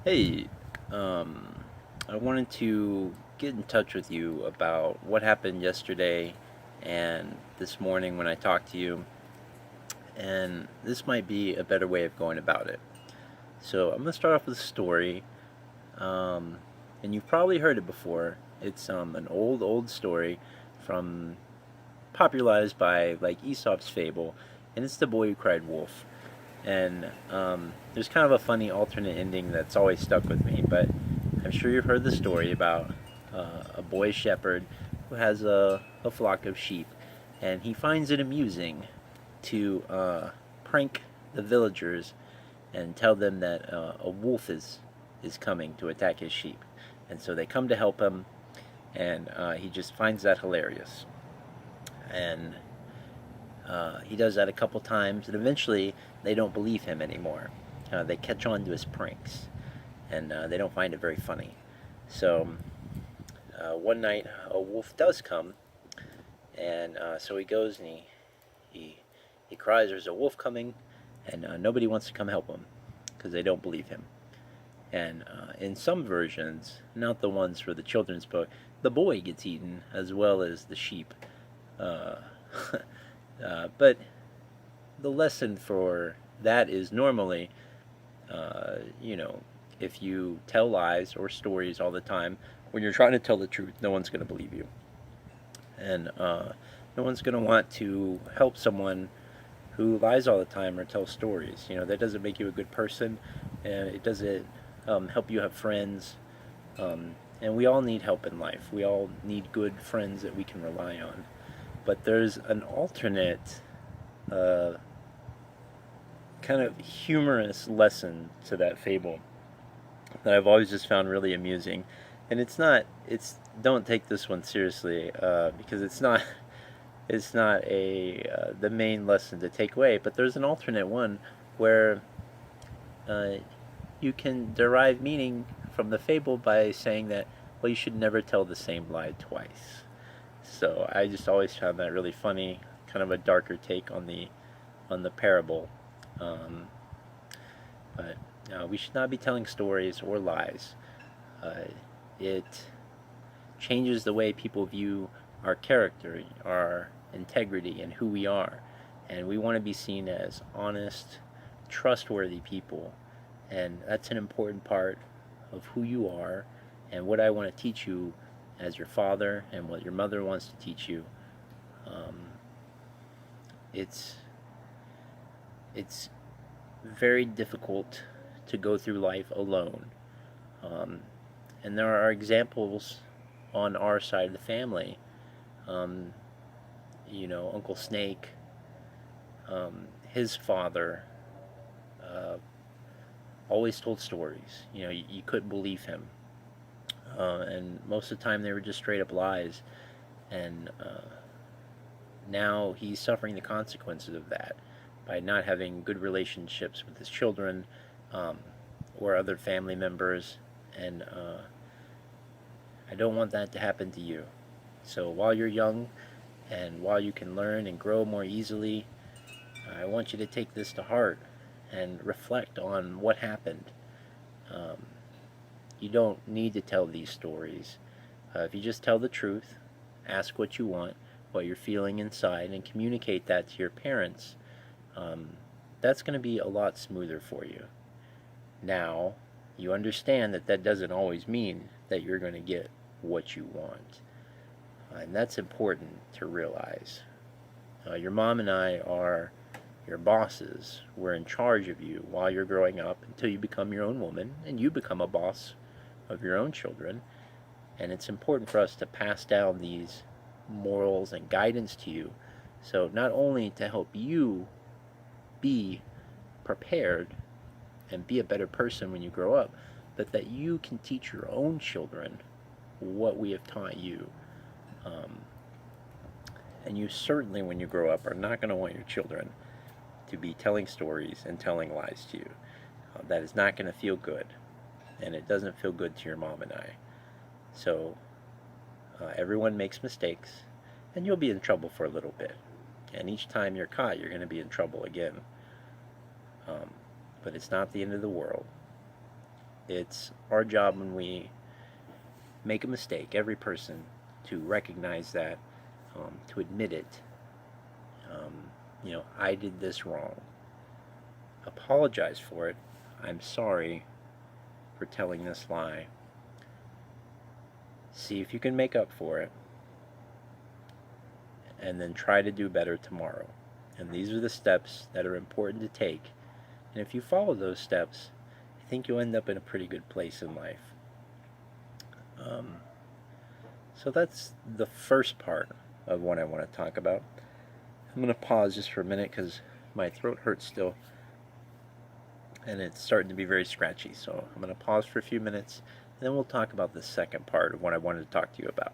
Hey, I wanted to get in touch with you about what happened yesterday and this morning when I talked to you, and this might be a better way of going about it. So, I'm going to start off with a story, um, and you've probably heard it before. It's an old story from popularized by like Aesop's fable, and it's The Boy Who Cried Wolf. And there's kind of a funny alternate ending that's always stuck with me, but I'm sure you've heard the story about a boy shepherd who has a flock of sheep, and he finds it amusing to prank the villagers and tell them that a wolf is coming to attack his sheep. And so they come to help him, and he just finds that hilarious. And he does that a couple times, and eventually they don't believe him anymore. They catch on to his pranks, and they don't find it very funny. So one night, a wolf does come, and so he goes and he he cries, "There's a wolf coming," and nobody wants to come help him because they don't believe him. And in some versions, not the ones for the children's book, the boy gets eaten as well as the sheep. Uh, but the lesson for that is normally, you know, if you tell lies or stories all the time, when you're trying to tell the truth, no one's going to believe you. And no one's going to want to help someone who lies all the time or tells stories. That doesn't make you a good person, and it doesn't help you have friends. And we all need help in life. We all need good friends that we can rely on. But there's an alternate uh, kind of humorous lesson to that fable that I've always just found really amusing. And don't take this one seriously because it's not a the main lesson to take away. But there's an alternate one where uh, you can derive meaning from the fable by saying that, well, you should never tell the same lie twice. So I just always found that really funny, kind of a darker take on the parable. Um, but we should not be telling stories or lies. Uh, it changes the way people view our character, our integrity, and who we are. And we want to be seen as honest, trustworthy people. And that's an important part of who you are and what I want to teach you as your father and what your mother wants to teach you. Um, it's it's very difficult to go through life alone. Um, and there are examples on our side of the family. Um, Uncle Snake, his father, uh, always told stories. You couldn't believe him. And most of the time they were just straight up lies. And now he's suffering the consequences of that by not having good relationships with his children um, or other family members. And I don't want that to happen to you. So while you're young and while you can learn and grow more easily, I want you to take this to heart and reflect on what happened. Um, you don't need to tell these stories. If you just tell the truth, ask what you want, what you're feeling inside, and communicate that to your parents, um, that's going to be a lot smoother for you. Now, you understand that that doesn't always mean that you're going to get what you want. And that's important to realize. Your mom and I are your bosses. We're in charge of you while you're growing up until you become your own woman and you become a boss of your own children. And it's important for us to pass down these morals and guidance to you. So, not only to help you be prepared and be a better person when you grow up, but that you can teach your own children what we have taught you. Um, and you certainly, when you grow up, are not going to want your children to be telling stories and telling lies to you. That is not going to feel good, and it doesn't feel good to your mom and I. So, everyone makes mistakes, and you'll be in trouble for a little bit. And each time you're caught, you're going to be in trouble again. Um, but it's not the end of the world. It's our job when we make a mistake, every person, to recognize that, to admit it. I did this wrong. Apologize for it. I'm sorry for telling this lie. See if you can make up for it, and then try to do better tomorrow. And these are the steps that are important to take. And if you follow those steps, I think you'll end up in a pretty good place in life. So that's the first part of what I want to talk about. I'm going to pause just for a minute because my throat hurts still and it's starting to be very scratchy. So I'm going to pause for a few minutes and then we'll talk about the second part of what I wanted to talk to you about.